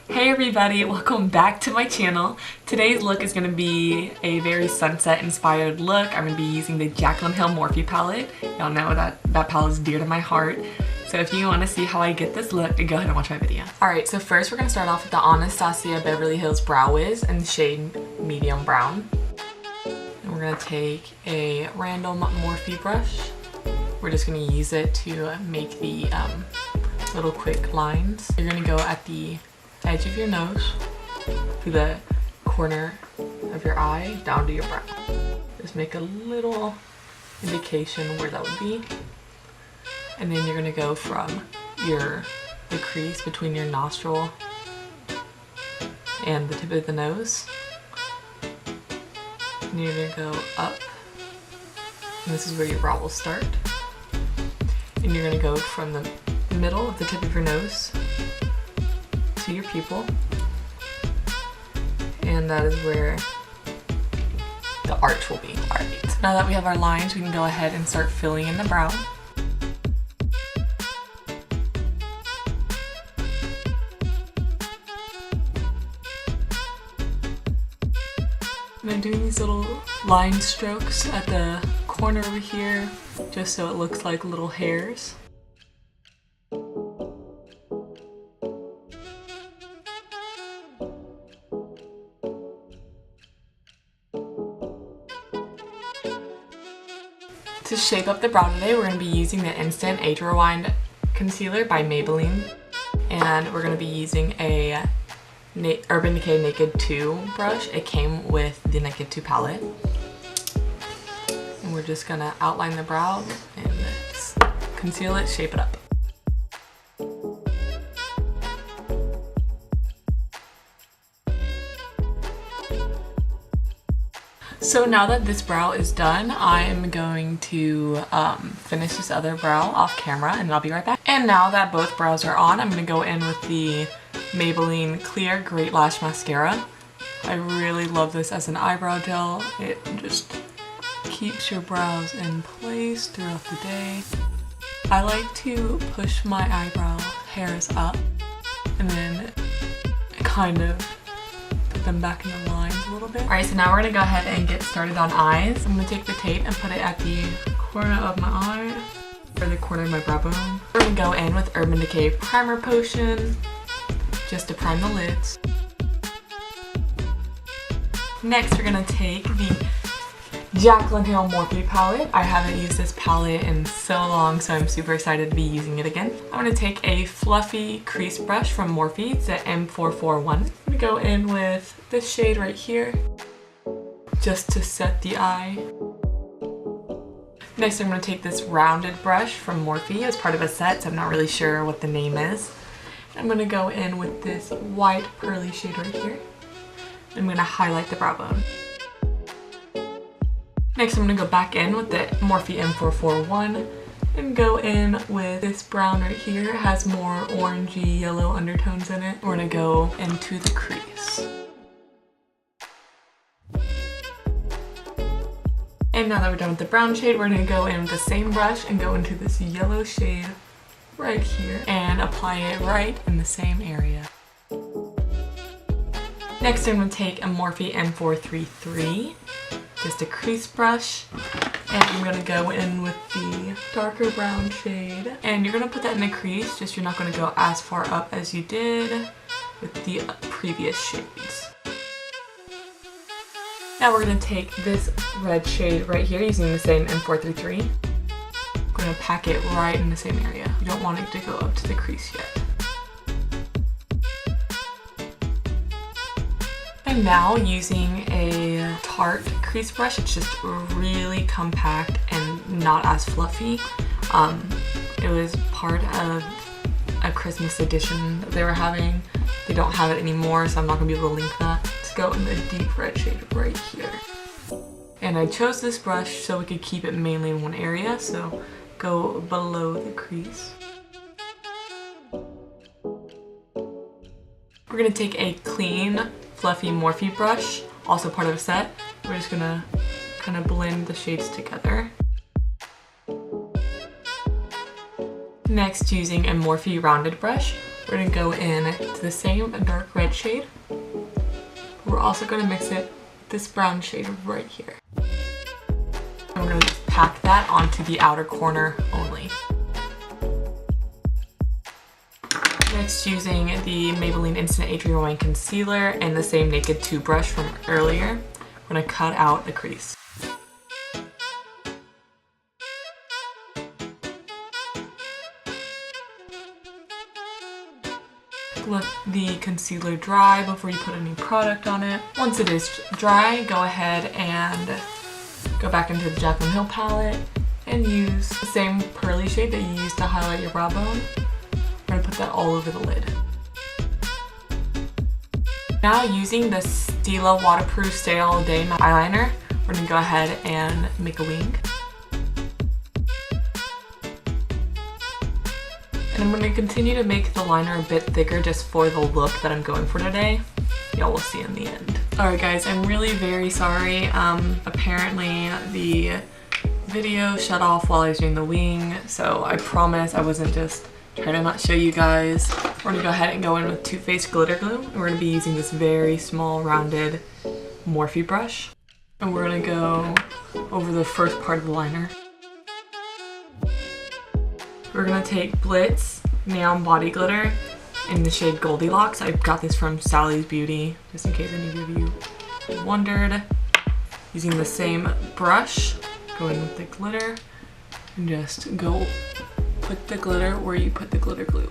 Hey everybody, welcome back to my channel. Today's look is going to be a very sunset inspired look. I'm going to be using the Jaclyn Morphe palette. Y'all know that palette is dear to my heart. So if you want to see how I get this look, go ahead and watch my video. Alright, so first we're going to start off with the Anastasia Beverly Hills Brow Wiz in the shade medium brown. And we're going to take a random Morphe brush. We're just going to use it to make the little quick lines. You're going to go at the edge of your nose to the corner of your eye down to your brow. Just make a little indication where that would be. And then you're going to go from the crease between your nostril and the tip of the nose. And you're going to go up. And this is where your brow will start. And you're going to go from the middle of the tip of your nose to your pupil, and that is where the arch will be. Alright, so now that we have our lines, we can go ahead and start filling in the brow. And I'm doing these little line strokes at the corner over here, just so it looks like little hairs. To shape up the brow today, we're going to be using the Instant Age Rewind Concealer by Maybelline. And we're going to be using a Urban Decay Naked 2 brush. It came with the Naked 2 palette. And we're just going to outline the brow and conceal it, shape it up. So now that this brow is done, I'm going to finish this other brow off camera and I'll be right back. And now that both brows are on, I'm going to go in with the Maybelline Clear Great Lash Mascara. I really love this as an eyebrow gel. It just keeps your brows in place throughout the day. I like to push my eyebrow hairs up and then kind of put them back in the lines a little bit. Alright, so now we're going to go ahead and get started on eyes. I'm going to take the tape and put it at the corner of my eye, or the corner of my brow bone. We're going to go in with Urban Decay Primer Potion, just to prime the lids. Next, we're going to take the Jaclyn Morphe palette. I haven't used this palette in so long, so I'm super excited to be using it again. I'm going to take a fluffy crease brush from Morphe. It's the M441. I'm going to go in with this shade right here, just to set the eye. Next, I'm going to take this rounded brush from Morphe as part of a set, so I'm not really sure what the name is. I'm going to go in with this white pearly shade right here. I'm going to highlight the brow bone. Next, I'm going to go back in with the Morphe M441 and go in with this brown right here. It has more orangey yellow undertones in it. We're going to go into the crease. And now that we're done with the brown shade, we're going to go in with the same brush and go into this yellow shade right here and apply it right in the same area. Next, I'm going to take a Morphe M433. Just a crease brush, and I'm going to go in with the darker brown shade, and you're going to put that in the crease, just you're not going to go as far up as you did with the previous shades. Now we're going to take this red shade right here using the same M433. We're going to pack it right in the same area. You don't want it to go up to the crease yet. And now using a Tarte crease brush, it's just really compact and not as fluffy. It was part of a Christmas edition that they were having. They don't have it anymore, so I'm not going to be able to link that. Let's go in the deep red shade right here. And I chose this brush so we could keep it mainly in one area, so go below the crease. We're going to take a clean, fluffy Morphe brush, also part of a set. We're just going to kind of blend the shades together. Next, using a Morphe rounded brush, we're going to go in to the same dark red shade. We're also going to mix it with this brown shade right here. And we're going to just pack that onto the outer corner only. Next, using the Maybelline Instant Age Rewind Concealer and the same Naked 2 brush from earlier, we're going to cut out the crease. Let the concealer dry before you put any product on it. Once it is dry, go ahead and go back into the Jaclyn Hill palette and use the same pearly shade that you used to highlight your brow bone. We're going to put that all over the lid. Now, using the Stila Waterproof Stay All Day eyeliner, we're going to go ahead and make a wing. And I'm going to continue to make the liner a bit thicker just for the look that I'm going for today. Y'all will see in the end. Alright guys, I'm really very sorry. Apparently the video shut off while I was doing the wing, so I promise I wasn't just trying to not show you guys. We're going to go ahead and go in with Too Faced Glitter Glue. And we're going to be using this very small rounded Morphe brush. And we're going to go over the first part of the liner. We're going to take Blitz Neon Body Glitter in the shade Goldilocks. I got this from Sally's Beauty, just in case any of you wondered. Using the same brush, go in with the glitter, and just go put the glitter where you put the glitter glue.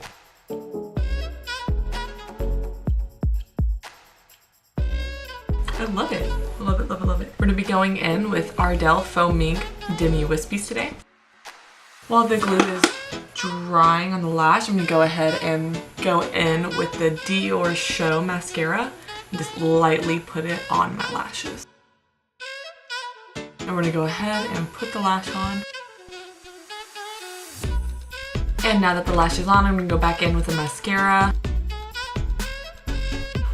I love it. I love it, love it, love it. We're going to be going in with Ardell Faux Mink Demi Wispies today. While the glue is drying on the lash, I'm going to go ahead and go in with the Dior Show mascara and just lightly put it on my lashes. And we're going to go ahead and put the lash on. And now that the lash is on, I'm going to go back in with the mascara.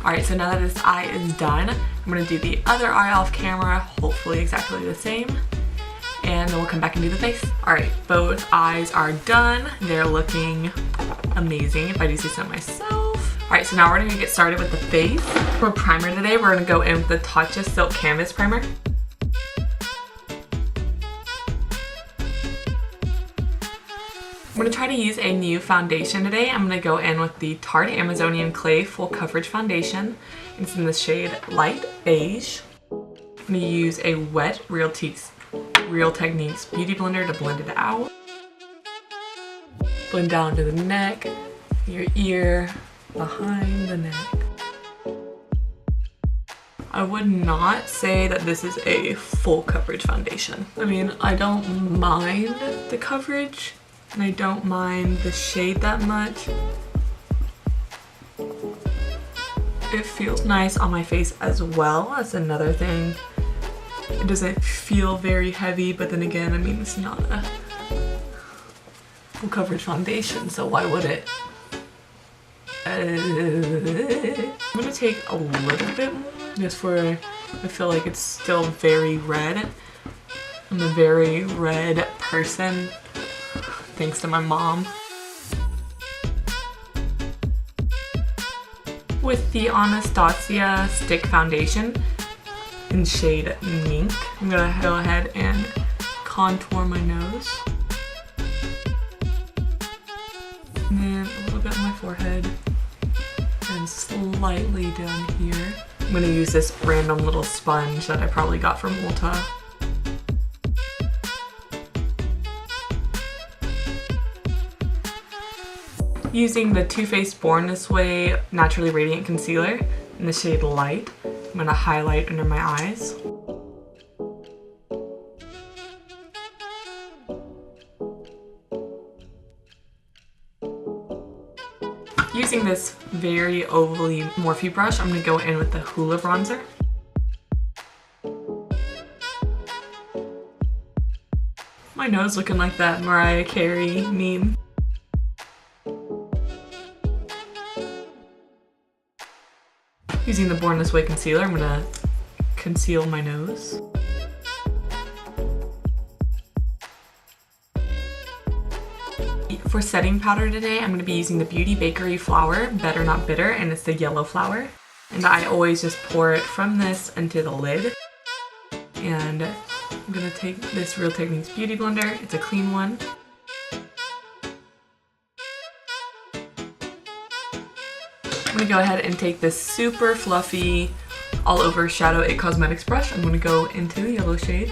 Alright, so now that this eye is done, I'm going to do the other eye off camera, hopefully exactly the same. And then we'll come back and do the face. Alright, both eyes are done. They're looking amazing, if I do say so myself. Alright, so now we're going to get started with the face. For primer today, we're going to go in with the Tatcha Silk Canvas Primer. I'm going to try to use a new foundation today. I'm going to go in with the Tarte Amazonian Clay Full Coverage Foundation. It's in the shade Light Beige. I'm going to use a wet Real Techniques Beauty Blender to blend it out. Blend down to the neck, your ear, behind the neck. I would not say that this is a full coverage foundation. I mean, I don't mind the coverage, and I don't mind the shade that much. It feels nice on my face as well. That's another thing. It doesn't feel very heavy, but then again, I mean, it's not a full coverage foundation, so why would it? I'm gonna take a little bit more, just for, I feel like it's still very red. I'm a very red person, thanks to my mom. With the Anastasia Stick Foundation in shade Mink, I'm gonna go ahead and contour my nose. And then a little bit on my forehead. And slightly down here. I'm gonna use this random little sponge that I probably got from Ulta. Using the Too Faced Born This Way Naturally Radiant Concealer in the shade Light, I'm gonna highlight under my eyes. Using this very ovally Morphe brush, I'm gonna go in with the Hoola bronzer. My nose looking like that Mariah Carey meme. Using the Born This Way concealer, I'm gonna conceal my nose. For setting powder today, I'm going to be using the Beauty Bakerie flour, Better Not Bitter, and it's the yellow flour. And I always just pour it from this into the lid. And I'm going to take this Real Techniques Beauty Blender. It's a clean one. I'm going to go ahead and take this super fluffy all over Shadow It Cosmetics brush. I'm going to go into the yellow shade.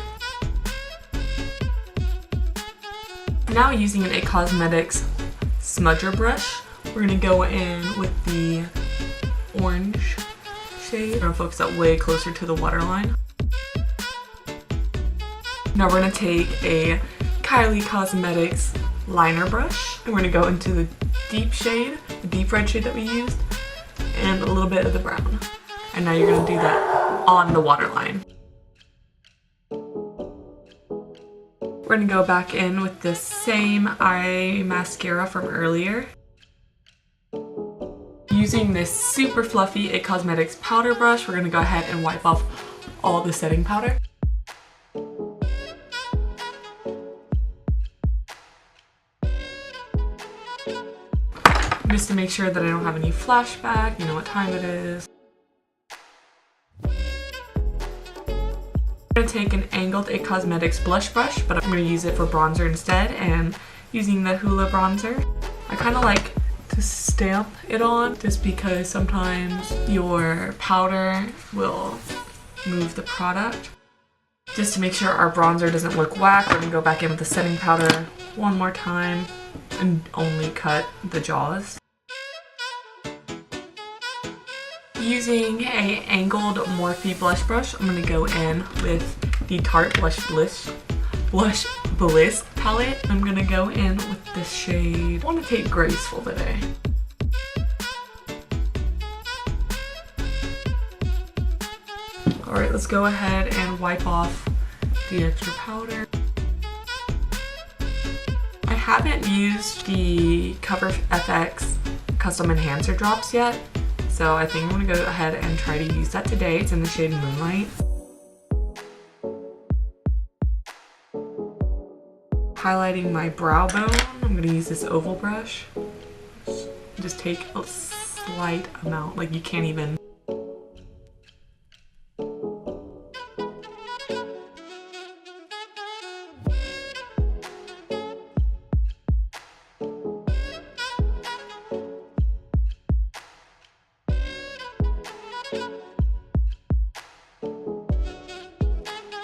Now using an It Cosmetics smudger brush, we're going to go in with the orange shade. I'm going to focus that way closer to the waterline. Now we're going to take a Kylie Cosmetics liner brush and we're going to go into the deep shade, the deep red shade that we used, and a little bit of the brown. And now you're going to do that on the waterline. We're going to go back in with the same eye mascara from earlier. Using this super fluffy It Cosmetics powder brush, we're going to go ahead and wipe off all the setting powder. Just to make sure that I don't have any flashback, you know what time it is. I'm going to take an angled It Cosmetics blush brush, but I'm going to use it for bronzer instead, and using the Hoola bronzer. I kind of like to stamp it on just because sometimes your powder will move the product. Just to make sure our bronzer doesn't look whack, we're going to go back in with the setting powder one more time and only cut the jaws. Using a angled Morphe blush brush, I'm going to go in with the Tarte Blush Bliss palette. I'm going to go in with this shade. I want to take Graceful today. Alright, let's go ahead and wipe off the extra powder. I haven't used the Cover FX Custom Enhancer drops yet. So I think I'm going to go ahead and try to use that today. It's in the shade Moonlight. Highlighting my brow bone, I'm going to use this oval brush. Just take a slight amount, like you can't even.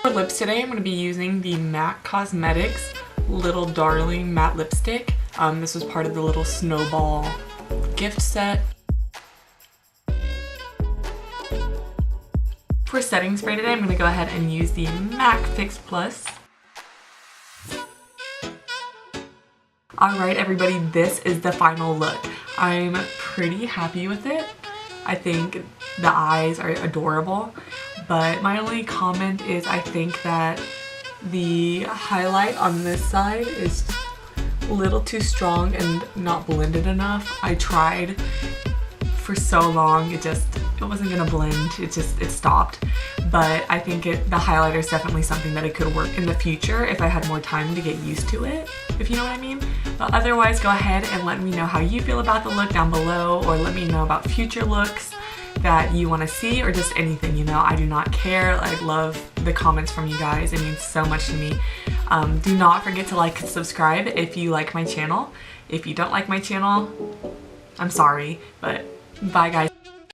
For lips today, I'm going to be using the MAC Cosmetics Little Darling Matte Lipstick. This was part of the little snowball gift set. For setting spray today, I'm going to go ahead and use the MAC Fix Plus. Alright everybody, this is the final look. I'm pretty happy with it. I think the eyes are adorable. But my only comment is I think that the highlight on this side is a little too strong and not blended enough. I tried for so long, it wasn't gonna blend, it stopped. But I think the highlighter is definitely something that it could work in the future if I had more time to get used to it, if you know what I mean. But otherwise, go ahead and let me know how you feel about the look down below, or let me know about future looks that you want to see, or just anything, you know. I do not care. I love the comments from you guys. It means so much to me. Do not forget to like and subscribe if you like my channel. If you don't like my channel, I'm sorry, but bye guys.